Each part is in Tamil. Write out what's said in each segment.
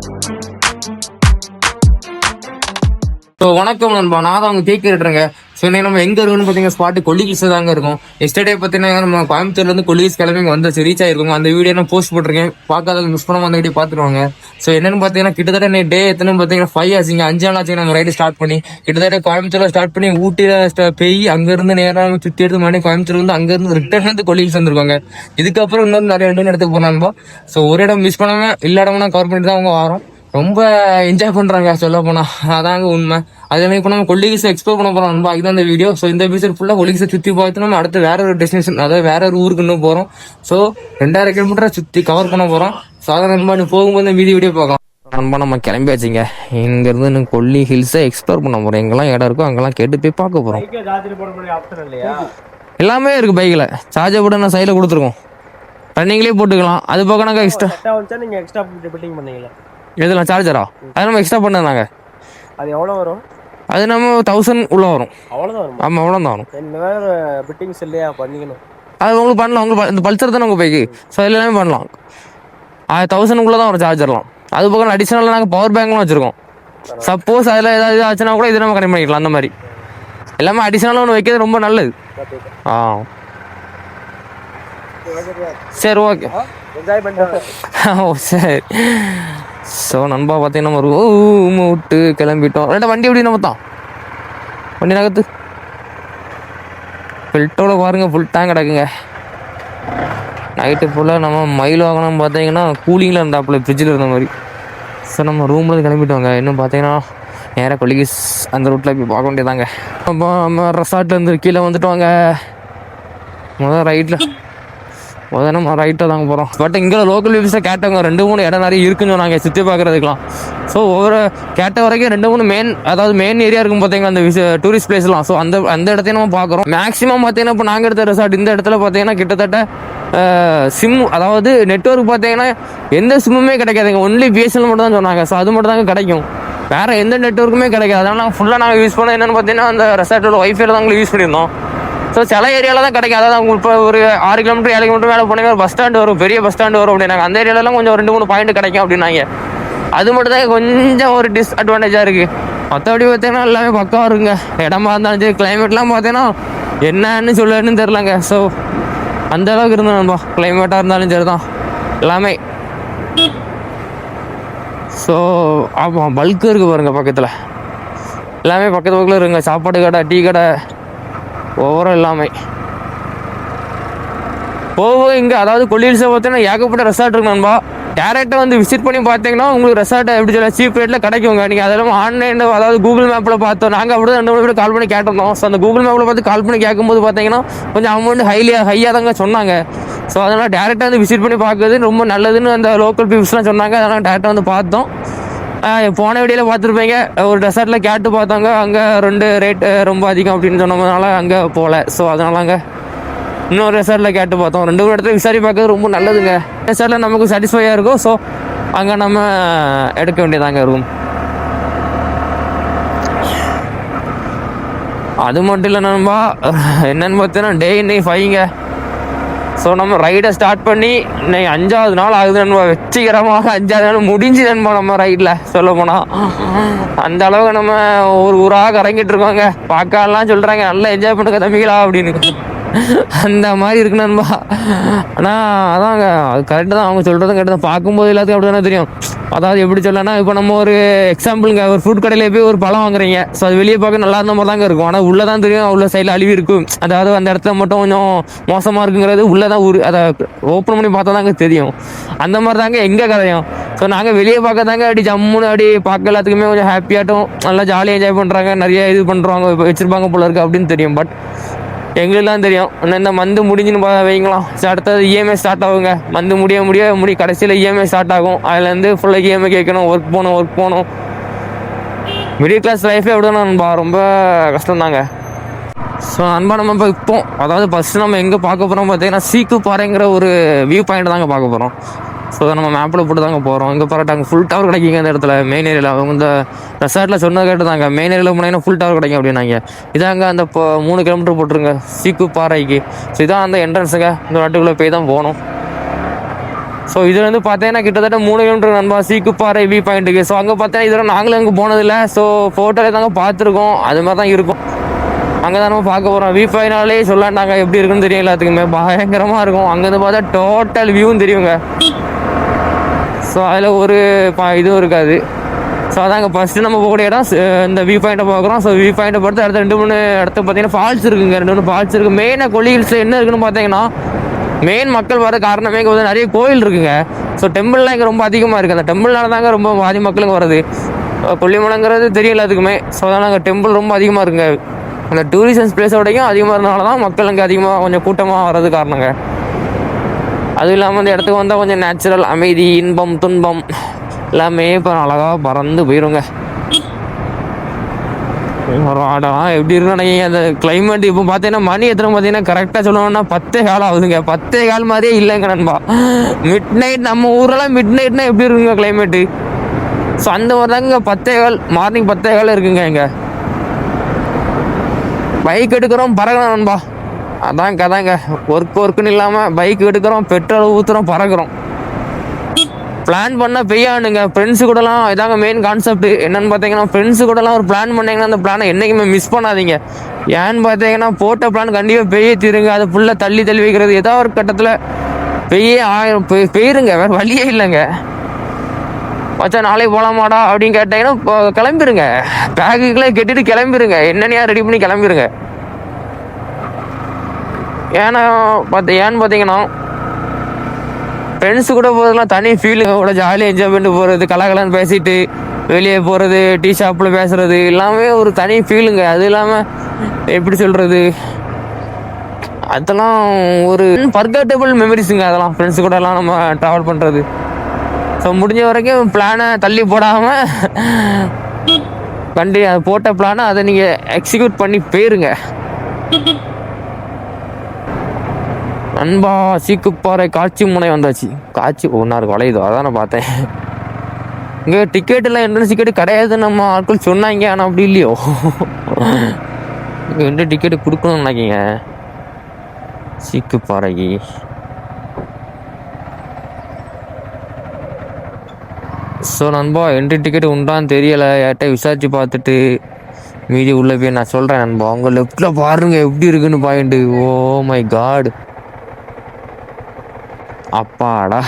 ஸோ வணக்கம் நண்பா, நான் தான் அவங்க கேட்கிறேங்க. ஸோ நம்ம எங்க இருக்குன்னு பார்த்தீங்கன்னா ஸ்பாட்டு கொல்லிகிஸ் தாங்க இருக்கும். எஸ்டர்டே பார்த்தீங்கன்னா நம்ம கோயம்புத்தூர்லேருந்து கொல்லிகிஸ் கிளம்பி வந்து ரீச் ஆயிருக்கோங்க. அந்த வீடியோ நான் போஸ்ட் போட்டிருக்கேன், பார்க்காத மிஸ் பண்ணாம அந்த வீடியோ பார்த்துருவாங்க. ஸோ என்னன்னு பார்த்தீங்கன்னா கிட்டத்தட்ட டே எத்தனை பார்த்தீங்கன்னா 5 ஆச்சுங்க, 5 நாள் ஆச்சுங்க நாங்கள் ரைடு ஸ்டார்ட் பண்ணி. கிட்டத்தட்ட கோயம்புத்தூர்ல ஸ்டார்ட் பண்ணி ஊட்டியில் போய் அங்கேருந்து நேராக சுற்றி எடுத்து மணி கோயம்புத்தூர் வந்து அங்கேருந்து ரிட்டர்ன் வந்து கொல்லிகிஸ் வந்துருவாங்க. இதுக்கப்புறம் இன்னொரு நிறைய இடத்துக்கு போனான்பா. ஸோ ஒரு இடம் மிஸ் பண்ணாமல் எல்லா இடமும் கவர் பண்ணிட்டு தான் அவங்க வரோம். ரொம்ப என்ஜாய் பண்றாங்க சொல்ல போனா, அதாங்க உண்மை. அதே இப்போ நம்ம கொல்லிகிஸ் எக்ஸ்ப்ளோர் பண்ண போறோம் நண்பா, இதுதான் இந்த வீடியோ. ஸோ இந்த எபிசோட் ஃபுல்லா கொல்லிகிஸை சுத்தி பார்த்து நம்ம அடுத்து வேற ஒரு டெஸ்டினேஷன், அதாவது வேற ஒரு ஊருக்கு இன்னும் போறோம். ஸோ 2000 கிலோமீட்டரை சுத்தி கவர் பண்ண போறோம். ஸோ அதை நண்பா நீ போகும்போது வீடியோ பார்க்கலாம் நண்பா. நம்ம கிளம்பியாச்சுங்க, இங்க இருந்து கொல்லி ஹில்ஸை எக்ஸ்ப்ளோர் பண்ண போறோம். எங்கெல்லாம் இடம் இருக்கோ அங்கெல்லாம் கேட்டு போய் பார்க்க போறோம். எல்லாமே இருக்கு பைக்ல. சார்ஜர் போட்டு நான் சைடில் கொடுத்துருக்கோம், ரன்னிங்லேயே போட்டுக்கலாம். அது போக நாங்கள் எக்ஸ்ட்ரா எதுலாம் சார்ஜரா அது நம்ம எக்ஸ்ட்ரா பண்ணாங்க. அது எவ்வளோ வரும்? அது நம்ம 1000 உள்ள வரும். அவ்வளோதான் வரும். ஆமாம், அவ்வளோதான் வரும். வேறு பிட்டிங்ஸ் இல்லையா பண்ணிக்கணும். அது உங்களுக்கு பண்ணலாம். உங்களுக்கு இந்த பல்சர் தானே உங்கள் பைக்கு, ஸோ எல்லாமே பண்ணலாம். 1000 தான் வரும் சார்ஜர்லாம். அது போக அடிஷனலாக நாங்கள் பவர் பேங்க்லாம் வச்சுருக்கோம். சப்போஸ் அதில் ஏதாவது ஆச்சுன்னா கூட இது நம்ம கனெக்ட் பண்ணிக்கலாம். அந்த மாதிரி எல்லாமே அடிஷனலாக ஒன்று வைக்கிறது ரொம்ப நல்லது. ஆ சரி, ஓகே. ஓ சரி. ஸோ நண்பா பார்த்தீங்கன்னா ஒரு விட்டு கிளம்பிட்டோம். ரெண்டா வண்டி எப்படி நம்ம தான் வண்டி நகத்து ஃபில்ட்டோட பாருங்க, ஃபுல் டேங்க் கிடக்குங்க. நைட்டு ஃபுல்லாக நம்ம மயில் வாங்கணும் பார்த்தீங்கன்னா கூலிங்கில் இருந்தாப்புல, ஃப்ரிட்ஜில் இருந்த மாதிரி. ஸோ நம்ம ரூம்லேருந்து கிளம்பிட்டோங்க. இன்னும் பார்த்தீங்கன்னா நேராக கொல்லிகிஸ் அந்த ரூட்டில் போய் பார்க்க வேண்டியதாங்க. அப்போ நம்ம ரெசார்ட்லேருந்து கீழே வந்துட்டோங்க. நம்ம ரைட்டாக தாங்க போகிறோம். பட் இங்கே லோக்கல் வியூஸை கேட்டவங்க 2-3 இடம் நிறைய இருக்குன்னு சொன்னாங்க சுற்றி பார்க்குறதுக்கலாம். ஸோ ஒவ்வொரு கேட்ட வரைக்கும் 2-3 மெயின் ஏரியா இருக்கும் பார்த்தீங்கன்னா அந்த டூரிஸ்ட் பிளேஸ்லாம். ஸோ அந்த இடத்தையும் நம்ம பார்க்குறோம். மேக்ஸிமம் பார்த்தீங்கன்னா இப்போ நாங்கள் எடுத்த ரெசார்ட் இந்த இடத்துல பார்த்தீங்கன்னா கிட்டத்தட்ட சிம், அதாவது நெட்வொர்க் பார்த்தீங்கன்னா எந்த சிம்முமே கிடைக்காதுங்க. ஒன்லி பிஎஸ்என்எல் மட்டும் தான் சொன்னாங்க. ஸோ அது மட்டும் தாங்க கிடைக்கும், வேறு எந்த நெட்வொர்க்குமே கிடைக்காது. அதனால் ஃபுல்லாக நாங்கள் யூஸ் பண்ணோம். என்னென்னு பார்த்தீங்கன்னா அந்த ரெசார்ட்டோட ஒய்ஃபைல தான் யூஸ் பண்ணியிருந்தோம். ஸோ சில ஏரியாவில் தான் கிடைக்கும். அதாவது அவங்க இப்போ ஒரு 6 கிலோமீட்டர் 7 கிலோமீட்டர் மேலே போனீங்க பஸ் ஸ்டாண்டு வரும், பெரிய பஸ் ஸ்டாண்டு வரும் அப்படின்னாங்க. அந்த ஏரியாலலாம் கொஞ்சம் 2-3 பாயிண்ட் கிடைக்கும் அப்படின்னாங்க. அது மட்டும் தான் கொஞ்சம் ஒரு டிஸ்அட்வான்டேஜாக இருக்குது. மற்றபடி பார்த்தீங்கன்னா எல்லாமே பக்கம் இருக்குங்க. இடமா இருந்தாலும் சரி, கிளைமேட்லாம் பார்த்தீங்கன்னா என்னன்னு சொல்லணும்னு தெரிலங்க. ஸோ அந்த அளவுக்கு இருந்தோம்பா, கிளைமேட்டாக இருந்தாலும் சரி தான் எல்லாமே. ஸோ ஆமாம், பல்க்கு இருக்குது பாருங்கள் பக்கத்தில், எல்லாமே பக்கத்தில் இருக்குங்க. சாப்பாடு கடை, டீ கடை, ஓவரால் எல்லாமே போக இங்கே. அதாவது கொல்லிகில்ஸை பார்த்தீங்கன்னா ஏகப்பட்ட ரெசார்ட் இருக்கு நண்பா. டேரெக்டாக வந்து விசிட் பண்ணி பார்த்தீங்கன்னா உங்களுக்கு ரெசார்ட்டை எப்படி சொல்ல சீப் ரேட்டில் கிடைக்குங்க. நீங்கள் அதெல்லாம் ஆன்லைனில், அதாவது கூகுள் மேப்பில் பார்த்தோம். நாங்கள் அப்படி தான் 2 பேர் கால் பண்ணி கேட்டிருந்தோம். ஸோ அந்த கூகுள் மேப்பில் பார்த்து கால் பண்ணி கேட்கும்போது பார்த்தீங்கன்னா கொஞ்சம் அமௌண்ட் ஹையாக தாங்க சொன்னாங்க. ஸோ அதனால் டேரெக்டாக வந்து விசிட் பண்ணி பார்க்குறது ரொம்ப நல்லதுன்னு அந்த லோக்கல் பீப்புள்ஸ்லாம் சொன்னாங்க. அதனால் டேரெக்டாக வந்து பார்த்தோம். போன வீடியோவில் பார்த்துருப்பீங்க, ஒரு ரெசார்ட்டில் கேட்டு பார்த்தாங்க. அங்கே 2 ரேட்டு ரொம்ப அதிகம் அப்படின்னு சொன்னதுனால அங்கே போகல. ஸோ அதனால் அங்கே இன்னொரு ரெசார்ட்டில் கேட்டு பார்த்தோம். 2 இடத்துல விசாரி பார்க்கறது ரொம்ப நல்லதுங்க. ரெசார்ட்டில் நமக்கு சாட்டிஸ்ஃபையாக இருக்கும். ஸோ அங்கே நம்ம எடுக்க வேண்டியதாங்க இருக்கும். அது மட்டும் இல்லை நண்பா, என்னென்னு பார்த்தீங்கன்னா டே இன்னைக்கு 5ங்க. ஸோ நம்ம ரைடை ஸ்டார்ட் பண்ணி இன்னைக்கு 5வது நாள் ஆகுது நண்பா. வெற்றிகரமாக 5வது நாள் முடிஞ்சு நண்பா நம்ம ரைடில் சொல்ல போனால். அந்த அளவுக்கு நம்ம ஒரு ஊராக இறங்கிட்டு இருக்கோங்க. பார்க்கலாம் சொல்கிறாங்க நல்லா என்ஜாய் பண்ணுங்க தம்பிகளா அப்படின்னு, அந்த மாதிரி இருக்கு நண்பா. ஆனால் அதாங்க, அது கரெக்டு தான், அவங்க சொல்கிறதும் கரெக்டு தான். பார்க்கும்போது எல்லாத்துக்கும் அப்படி தானே தெரியும். அதாவது எப்படி சொல்லனா, இப்போ நம்ம ஒரு எக்ஸாம்பிளுங்க, ஒரு ஃப்ரூட் கடையில் போய் ஒரு பழம் வாங்குறீங்க. ஸோ அது வெளியே பார்க்க நல்லா இருந்த மாதிரி தாங்க இருக்கும். ஆனால் உள்ளே தான் தெரியும் உள்ள சைடில் அழிவு இருக்கும். அதாவது அந்த இடத்துல மட்டும் கொஞ்சம் மோசமாக இருக்குங்கிறது உள்ளே தான் அதை ஓப்பன் பண்ணி பார்த்தா தாங்க தெரியும். அந்த மாதிரி தாங்க எங்கே கதையும். ஸோ நாங்கள் வெளியே பார்க்க தாங்க அப்படி ஜம்முன்னு அப்படி பார்க்க எல்லாத்துக்குமே கொஞ்சம் ஹாப்பியாகட்டும், நல்லா ஜாலியாக என்ஜாய் பண்ணுறாங்க, நிறைய இது பண்ணுறாங்க, வச்சுருப்பாங்க போல இருக்குது அப்படின்னு தெரியும். பட் எங்களுக்குலாம் தெரியும் இந்த மந்த் முடிஞ்சுன்னு வைங்களாம். அடுத்தது இஎம்ஐ ஸ்டார்ட் ஆகுங்க. மந்த் முடிய கடைசியில் இஎம்ஐ ஸ்டார்ட் ஆகும். அதுலேருந்து ஃபுல்லாக இஎம்ஐ கேட்கணும், ஒர்க் போகணும். மிடில் கிளாஸ் லைஃபே அப்படி தானே ரொம்ப கஷ்டம்தாங்க. ஸோ நண்பா நம்ம இப்போ அதாவது ஃபஸ்ட்டு நம்ம எங்கே பார்க்க போகிறோம் பார்த்தீங்கன்னா சீக்கு பாறைங்கிற ஒரு வியூ பாயிண்ட் தாங்க பார்க்க போகிறோம். ஸோ நம்ம மேப்பில் போட்டு தாங்க போகிறோம். இங்கே பாருட்டாங்க ஃபுல் டவர் கிடைக்குங்க இந்த இடத்துல மெயின் ஏரியாவில். அவங்க இந்த ரெசார்ட்டில் சொன்னது கேட்டு தாங்க மெயின் ஏரியாவில் போனீங்கன்னா ஃபுல் டவர் கிடைக்கும் அப்படின்னாங்க. இதாங்க அந்த 3 கிலோமீட்டர் போட்டுருங்க சீக்கு பாறைக்கு. ஸோ இதான் அந்த என்ட்ரன்ஸுங்க. இந்த நாட்டுக்குள்ளே போய் தான் போகணும். ஸோ இதுல வந்து பார்த்தீங்கன்னா கிட்டத்தட்ட 3 கிலோமீட்டர் நண்பா சீக்குப்பாறை வியூ பாயிண்ட்டுக்கு. ஸோ அங்கே பார்த்தீங்கன்னா இதெல்லாம் நாங்களும் அங்கே போனதில்லை. ஸோ ஃபோட்டோலே தாங்க பார்த்துருக்கோம், அது மாதிரி தான் இருக்கும். அங்கே தான் நம்ம பார்க்க போகிறோம். வியூ பாயிண்ட்னாலே சொல்லாண்டாங்க எப்படி இருக்குன்னு தெரியும் எல்லாத்துக்குமே, பயங்கரமாக இருக்கும். அங்கேருந்து பார்த்தா டோட்டல் வியூவும் தெரியுங்க. ஸோ அதில் ஒரு இதுவும் இருக்காது. ஸோ அதாங்க ஃபஸ்ட்டு நம்ம போகக்கூடிய இடம் இந்த வியூ பாயிண்ட்டை பார்க்குறோம். ஸோ வியூ பாயிண்ட்டை பொறுத்து அடுத்த 2-3 இடத்த பார்த்தீங்கன்னா ஃபால்ஸ் இருக்குங்க. 2-3 ஃபால்ஸ் இருக்குது. மெயினாக கொல்லி ஹில்ஸில் என்ன இருக்குன்னு பார்த்தீங்கன்னா, மெயின் மக்கள் வர காரணமே இங்கே வந்து நிறைய கோயில் இருக்குங்க. ஸோ டெம்பிள்லாம் இங்கே ரொம்ப அதிகமாக இருக்குது. அந்த டெம்பிள்னால தாங்க ரொம்ப பாதி மக்களுங்க வருது. கொல்லிமலைங்கிறது தெரியல எல்லாத்துக்குமே. ஸோ அதனால் அங்கே டெம்பிள் ரொம்ப அதிகமாக இருக்குங்க. அந்த டூரிசம் பிளேஸோடையும் அதிகமாக இருந்தனால தான் மக்கள் அங்கே அதிகமாக கொஞ்சம் கூட்டமாக வர்றது காரணங்க. அதுவும் இல்லாமல் அந்த இடத்துக்கு வந்தால் கொஞ்சம் நேச்சுரல் அமைதி, இன்பம், துன்பம் எல்லாமே இப்போ அழகாக பறந்து போயிடுங்க. ஆடலாம் எப்படி இருக்குன்னு நினைக்கிங்க. அந்த கிளைமேட் இப்போ பார்த்தீங்கன்னா மணி எத்தனை பார்த்தீங்கன்னா கரெக்டாக சொல்லணும்னா 10:15 ஆகுதுங்க. 10:15 மாதிரியே இல்லைங்க நண்பா. மிட் நைட் நம்ம ஊரெல்லாம் மிட் நைட்னா எப்படி இருக்குங்க கிளைமேட்டு. ஸோ அந்த மாதிரி தாங்க 10:15 மார்னிங் 10:15 இருக்குங்க. இங்கே பைக் எடுக்கிறோம் பறக்கிறோம் நண்பா, அதான் கதாங்க. ஒர்க்குன்னு இல்லாமல் பைக் எடுக்கிறோம், பெட்ரோல் ஊற்றுறோம், பறக்கிறோம். பிளான் பண்ணால் பெய்யானுங்க. ஃப்ரெண்ட்ஸு கூடலாம் இதாங்க மெயின் கான்செப்ட். என்னென்னு பார்த்தீங்கன்னா, ஃப்ரெண்ட்ஸு கூடலாம் ஒரு பிளான் பண்ணிங்கன்னா அந்த பிளானை என்றைக்குமே மிஸ் பண்ணாதீங்க. ஏன்னு பார்த்தீங்கன்னா போட்ட பிளான் கண்டிப்பாக பெய்ய தீருங்க. அது ஃபுல்லாக தள்ளி வைக்கிறது ஏதோ ஒரு கட்டத்தில் பெய்யுங்க. வேறு வழியே இல்லைங்க. வச்சா நாளைக்கு போகலாமாடா அப்படின்னு கேட்டிங்கன்னா கிளம்பிடுங்க. பேக்குக்கெல்லாம் கெட்டிட்டு கிளம்பிடுங்க. என்னென்னையா ரெடி பண்ணி கிளம்பிடுங்க. ஏன்னு பார்த்தீங்கன்னா ஃப்ரெண்ட்ஸு கூட போகிறதுலாம் தனி ஃபீலுங்க. கூட ஜாலியாக என்ஜாய் பண்ணிட்டு போகிறது, கலகலன்னு பேசிட்டு வெளியே போகிறது, டீ ஷாப்பில் பேசுகிறது எல்லாமே ஒரு தனி ஃபீலுங்க. அது இல்லாமல் எப்படி சொல்கிறது, அதெல்லாம் ஒரு ஃபர்கட்டபிள் மெமரிஸுங்க. அதெல்லாம் ஃப்ரெண்ட்ஸு கூடலாம் நம்ம ட்ராவல் பண்ணுறது. ஸோ முடிஞ்ச வரைக்கும் பிளானை தள்ளி போடாமல் அது போட்ட பிளானை அதை நீங்கள் எக்ஸிக்யூட் பண்ணி போயிருங்க நண்பா. சீக்குப்பாறை காட்சி முனை வந்தாச்சு. காட்சி ஒன்றாரு வளையுதோ, அதான் நான் பார்த்தேன். இங்கே டிக்கெட்டெல்லாம் என்ட்ரன்ஸ் டிக்கெட்டு கிடையாது நம்ம ஆட்கள் சொன்னாங்க. ஆனால் அப்படி இல்லையோ, இங்கே எந்த டிக்கெட்டு கொடுக்கணும்னு நினைக்கிங்க சீக்குப்பாறைக்கு. ஸோ நண்பா என்ட்ரி டிக்கெட் உண்டான்னு தெரியலை. யார்கிட்ட விசாரிச்சு பார்த்துட்டு மீதி உள்ளே போய் நான் சொல்கிறேன் நண்பா. அவங்க லெஃப்டில் பாருங்க எப்படி இருக்குன்னு பாயிண்ட்டு. ஓ மை காட், அப்பாடா.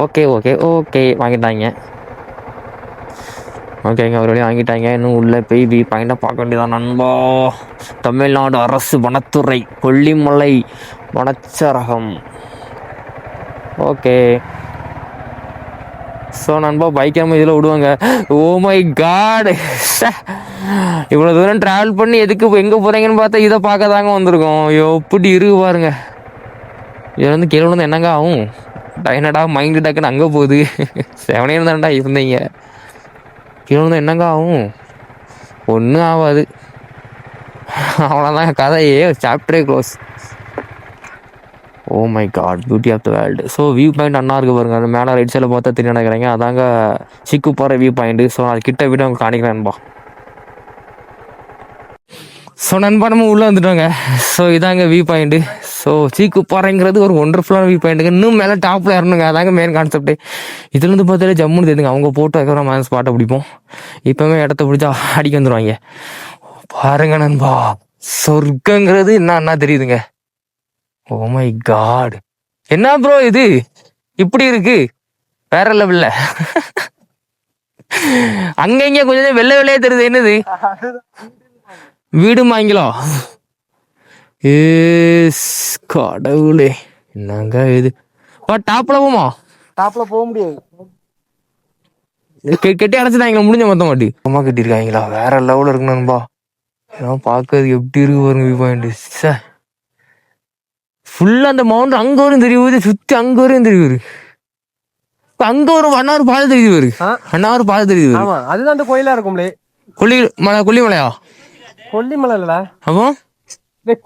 ஓகே ஓகே ஓகே வாங்கிட்டாங்க. ஓகேங்க, ஒரு வழியாக வாங்கிட்டாங்க. இன்னும் உள்ளே போய் பாயிண்டாக பார்க்க வேண்டியதான் நண்பா. தமிழ்நாடு அரசு வனத்துறை கொல்லிமலை வனச்சரகம். ஓகே. ஸோ நண்பா பைக் நம்ம இதில் விடுவாங்க. ஓ மை காட், இவ்வளோ தூரம் ட்ராவல் பண்ணி எதுக்கு எங்கே போகிறீங்கன்னு பார்த்தா இதை பார்க்க தாங்க வந்திருக்கோம். எப்படி இருக்கு பாருங்க. இது வந்து கீழே வந்து என்னங்க ஆகும். டைனடா மைண்டு டக்குன்னு அங்கே போகுது. 7 தான்டா இருந்தீங்க. கீழே வந்து என்னங்க ஆகும், ஒன்றும் ஆகாது. அவ்வளோதான் கதையே, சாப்டரே close. Oh my God, beauty of the world. So view point அண்ணா இருக்கு பாருங்க. அது மேலே ரைட் சைடில் பார்த்தா தெரியும் நினைக்கிறேங்க. அதாங்க சீக்குப்பாறை வியூ பாயிண்ட்டு. ஸோ அது கிட்ட விட அவங்க காணிக்கிறேன் நண்பா. ஸோ நண்பா நம்ம உள்ளே வந்துட்டோங்க. ஸோ இதாங்க வியூ பாயிண்ட்டு. ஸோ சீக்குப்பாறைங்கிறது ஒரு ஒண்டர்ஃபுல்லான வியூ பாயிண்ட்டுங்க. இன்னும் மேலே டாப்பில் இறணுங்க. அதாங்க மெயின் கான்செப்ட்டு. இதுலேருந்து பார்த்தாலே ஜம்முன்னு தெரியுதுங்க. அவங்க போட்டு அதுக்கப்புறம் மேலே ஸ்பாட்டை பிடிப்போம். இப்போவே இடத்த பிடிச்சா அடிக்க வந்துடுவாங்க. பாருங்க நண்பா, சொர்க்கங்கிறது என்ன தெரியுதுங்க. ஓ மை காட், என்ன ப்ரோ இது இப்படி இருக்கு, வேற லெவல்ல. அங்க இங்க கொஞ்சம் வெள்ளை வெள்ளையே தெரியுது. என்னது வீடு வாங்கிலோ? கடவுளே, என்னங்க இது. டாப்ல போமா? டாப்ல போக முடியாது. கெட்டி அடைச்சிட்டாங்களா முடிஞ்ச மொத்தம் மாட்டி அம்மா கட்டிருக்காங்களா? வேற லெவல்ல இருக்குன்னு பாக்குறது எப்படி இருக்கு பாருங்க வியூ பாயிண்ட். ஃபுல்லா அந்த மவுண்ட் அங்க வரும் தெரியுது, சுத்தி அங்க வரையும் தெரியுது. அங்க ஒரு 1 hour பாதை தெரியுது, 1 hour பாதை தெரியுது. அதுதான் அந்த கோயிலா இருக்கும்லே. கொல்லிமலையா? கொல்லிமலை இல்ல. அப்போ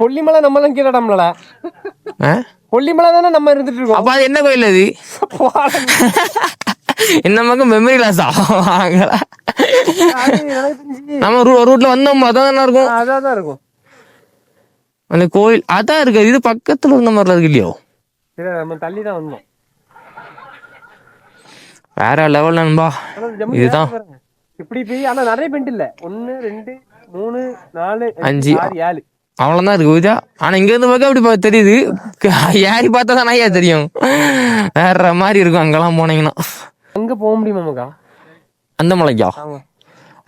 கொல்லிமலை நம்ம தான் கீழே இடம்ல. கொல்லிமலை தானே நம்ம இருந்துட்டு இருக்கோம். அப்ப அது என்ன கோயில் அது? என்ன பக்கம் மெமரி லாஸா? நம்ம ரூட்ல வந்தோம், அதான் இருக்கும். அதான் இருக்கும் அந்த கோயில் அதான் இருக்கு. இது பக்கத்துல இருந்த மாதிரிலாம் இருக்கு இல்லையோ? நம்ம தள்ளி தான் வந்தோம். வேற லெவல் நண்பா. இதுதான் இப்படி போய் ஆனா நிறைய பெண்ட் இல்ல, 1 2 3 4 5 5 6 7 அவ்வளோதான் இருக்கு பூஜா. ஆனால் இங்கேருந்து பார்க்க அப்படி தெரியுது, ஏறி பார்த்தா தான் ஐயா தெரியும், வேற மாதிரி இருக்கும் அங்கெல்லாம் போனீங்கன்னா. அங்க போக முடியுமாக்கா? அந்த மலைக்கா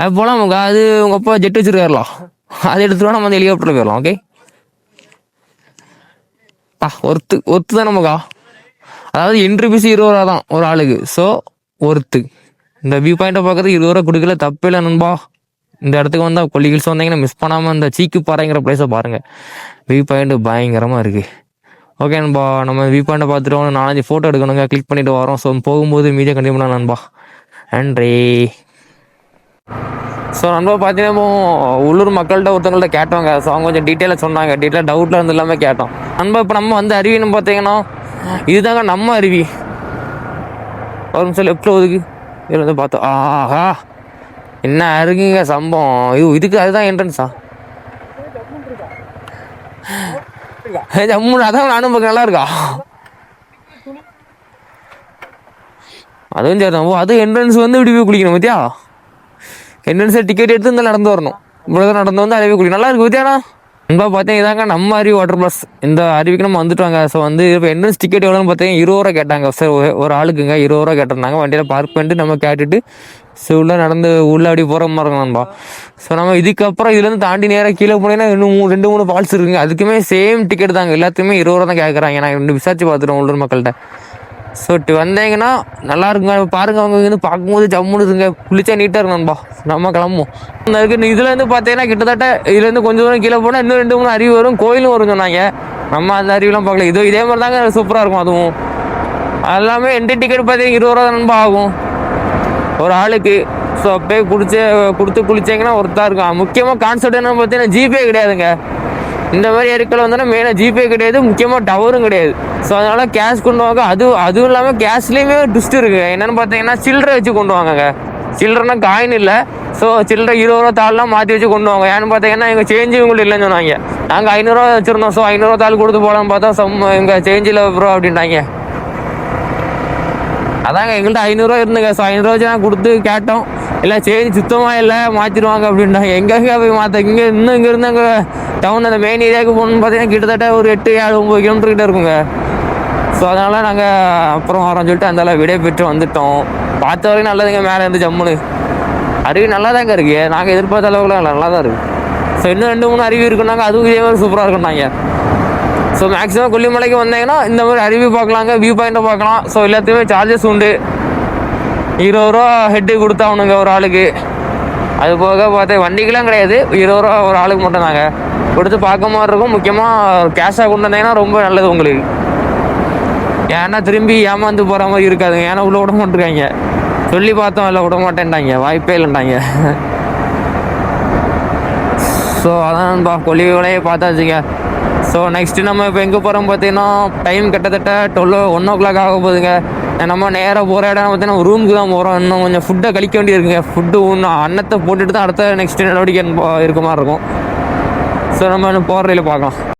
அது போகலாமாக்கா? அது உங்கள் அப்பா ஜெட் வச்சுருக்காருலாம், அதை எடுத்துகிட்டு நம்ம வந்து ஹெலிகாப்டரில் போயிடலாம். ஓகே ஒர்த்து தான் நமக்கா. அதாவது என்ட்ரி பீஸ் 20 ரூபா தான் ஒரு ஆளுக்கு. So worth. இந்த வியூ பாயிண்ட்டை பார்க்கறதுக்கு 20 ரூபா கொடுக்கல, தப்பே இல்லை நண்பா. இந்த இடத்துக்கு வந்தால் கொல்லி ஹில்ஸ் வந்தீங்கன்னா மிஸ் பண்ணாமல் இந்த சீக்கு பாறைங்கிற பிளேஸை பாருங்கள். வியூ பாயிண்ட் பயங்கரமாக இருக்குது. ஓகே நண்பா, நம்ம வியூ பாயிண்ட்டை பார்த்துட்டு 4-5 ஃபோட்டோ எடுக்கணுங்க, கிளிக் பண்ணிட்டு வரோம். ஸோ போகும்போது மீடியா கண்டிப்பாக பண்ணலாம் நண்பா. நன்றி. ஸோ நண்பா பார்த்தீங்கன்னா உள்ளூர் மக்கள்கிட்ட ஒருத்தவங்கள்ட்ட கேட்டோங்க. ஸோ அவங்க கொஞ்சம் டீட்டெயிலாக சொன்னாங்க, டீட்டெயிலாக டவுட்டில் இருந்து எல்லாமே கேட்டோம் நண்பா. இப்போ நம்ம வந்து அருவின்னு பார்த்தீங்கன்னா இதுதாங்க நம்ம அருவி. ஒரு நிமிஷம் லெஃப்டில் ஒதுக்கு, இதில் வந்து பார்த்தோம். ஆஹா என்ன இருக்குங்க சம்பவம். இதுக்கு அதுதான் என்ட்ரன்ஸா? ஜம்மு. அதான் நானும் பார்க்க நல்லா இருக்கா. அதுவும் சரி. அது என்ட்ரன்ஸ் வந்து இப்படி போய் குளிக்கணும் பத்தியா? என்ட்ரன்ஸ் டிக்கெட் எடுத்து இருந்தாலும் நடந்து வரணும். இவ்வளோ நடந்து வந்து அருவி குளிக்கணும், நல்லா இருக்கு பத்தியாண்ணா. நண்பா பார்த்தீங்க இதாங்க நம்ம அருவி வாட்டர் ப்ளஸ். இந்த அருவிக்கு நம்ம வந்துட்டாங்க. ஸோ வந்து இப்போ என்ட்ரன்ஸ் டிக்கெட் எவ்வளோன்னு பார்த்தீங்கன்னா 20 ரூபா கேட்டாங்க சார். ஒரு ஆளுக்குங்க 20 ரூபா கேட்டிருந்தாங்க. வண்டியில் பார்க் பண்ணிட்டு நம்ம கேட்டுட்டு ஸோ உள்ளே நடந்து உள்ளே அப்படி போகிற மாதிரி இருக்கும் நண்பா. ஸோ நம்ம இதுக்கப்புறம் இதுலேருந்து தாண்டி நேராக கீழே போனீங்கன்னா இன்னும் 2-3 ஃபால்ஸ் இருக்குங்க. அதுக்குமே சேம் டிக்கெட் தாங்க, எல்லாத்துக்குமே 20 ரூபா தான் கேட்குறாங்க. நான் 2 விசாரிச்சு பார்த்துட்டோம் உள்ளூர் மக்கள்கிட்ட. ஸோ வந்தீங்கன்னா நல்லா இருக்குங்க பாருங்க. அவங்க இருந்து பார்க்கும்போது ஜம்முனுதுங்க, குளிச்சா நீட்டாக இருக்கும் நண்பா. நம்ம கிளம்புவோம். இருக்கு இதுலேருந்து பார்த்தீங்கன்னா கிட்டத்தட்ட இதுலேருந்து கொஞ்சம் தூரம் கீழே போனால் இன்னும் 2-3 அருவி வரும், கோயிலும் வரும் சொன்னாங்க. நம்ம அந்த அருவிலாம் பார்க்கல. இதே மாதிரி தாங்க சூப்பராக இருக்கும். அதுவும் எல்லாமே என்ட்ரி டிக்கெட் பார்த்தீங்கன்னா 20 ரூபா நண்பா ஆகும் ஒரு ஆளுக்கு. ஸோ அப்படியே கொடுத்து குளிச்சிங்கன்னா ஒருத்தா இருக்கும். முக்கியமாக கான்செப்ட் என்னன்னு பார்த்தீங்கன்னா ஜிபே கிடையாதுங்க. இந்த மாதிரி ஏரியாக்கள் வந்தோன்னா மெயினாக ஜிபே கிடையாது, முக்கியமாக டவரும் கிடையாது. ஸோ அதனால் கேஷ் கொண்டு வாங்க. அதுவும் இல்லாமல் கேஷ்லேயுமே ட்விஸ்ட் இருக்குது. என்னென்னு பார்த்தீங்கன்னா சில்லறை வச்சு கொண்டு வாங்க. சில்லறைனா காயின் இல்லை. ஸோ சில்லறை 20 ரூபா தாள்லாம் மாற்றி வச்சு கொண்டு வாங்க. ஏன்னு பார்த்தீங்கன்னா எங்கள் சேஞ்சு இவங்களுக்கு இல்லைன்னு சொன்னாங்க. நாங்கள் 500 ரூபா வச்சுருந்தோம். ஸோ 500 ரூபா தாள் கொடுத்து போகலான்னு பார்த்தா எங்கள் சேஞ்சில் ப்ரோ அப்படின்ட்டாங்க. அதாங்க எங்கள்கிட்ட 500 ரூபா இருந்துங்க. ஸோ 500 ரூபா வச்சு நான் கொடுத்து கேட்டோம். இல்லை சேஞ்ச் சுத்தமாக இல்லை, மாற்றிடுவாங்க அப்படின்ட்டாங்க. எங்கே போய் மாற்ற, இங்கேருந்து அங்கே டவுன் அந்த மெயின் ஏரியாவுக்கு போகணுன்னு பார்த்தீங்கன்னா கிட்டத்தட்ட ஒரு 8-9 கிலோமீட்டர் கிட்ட இருக்குங்க. ஸோ அதனால் நாங்கள் அப்புறம் வரோம்னு சொல்லிட்டு அந்த விடை பெற்று வந்துட்டோம். பார்த்த வரைக்கும் நல்லதுங்க, மேலே இருந்து ஜம்முன்னு அருவி நல்லா தாங்க இருக்குது. நாங்கள் எதிர்பார்த்த அளவுக்குலாம் நல்லா தான் இருக்குது. ஸோ இன்னும் 2-3 அருவி இருக்குன்னாங்க, அதுவும் இதே மாதிரி சூப்பராக இருக்குன்னாங்க. ஸோ மேக்ஸிமம் கொல்லிமலைக்கு வந்தீங்கன்னா இந்த மாதிரி அருவி பார்க்கலாங்க, வியூ பாயிண்ட்டை பார்க்கலாம். ஸோ எல்லாத்தையுமே சார்ஜஸ் உண்டு. 20 ரூபா ஹெட்டு கொடுத்தாவணுங்க ஒரு ஆளுக்கு. அது போக பார்த்தா வண்டிக்கெலாம் கிடையாது, 20 ரூபா ஒரு ஆளுக்கு மட்டும் நாங்கள் கொடுத்து பார்க்க மாதிரி இருக்கும். முக்கியமாக கேஷாக கொண்டு வந்தீங்கன்னா ரொம்ப நல்லது உங்களுக்கு. ஏன்னா திரும்பி ஏமாந்து போகிற மாதிரி இருக்காதுங்க. ஏன்னா உள்ளே விட மாட்டேருக்காங்க. சொல்லி பார்த்தோம், இல்லை விட மாட்டேன்ட்டாங்க, வாய்ப்பே இல்லைட்டாங்க. ஸோ அதான் கொல்லிமலையை பார்த்தாச்சுங்க. ஸோ நெக்ஸ்ட்டு நம்ம இப்போ எங்கே போகிறோம் பார்த்தீங்கன்னா டைம் கிட்டத்தட்ட 1 o'clock ஆக போகுதுங்க. நம்ம நேராக போகிற இடம் பார்த்தீங்கன்னா ரூமுக்கு தான் போகிறோம். இன்னும் கொஞ்சம் ஃபுட்டை கழிக்க வேண்டியிருக்குங்க. ஃபுட்டு இன்னும் அன்னத்தை போட்டுட்டு தான் அடுத்த நெக்ஸ்ட் நடவடிக்கை இருக்க மாதிரி இருக்கும். ஸோ நம்ம இன்னும் போகிற வழியில் பார்க்கலாம்.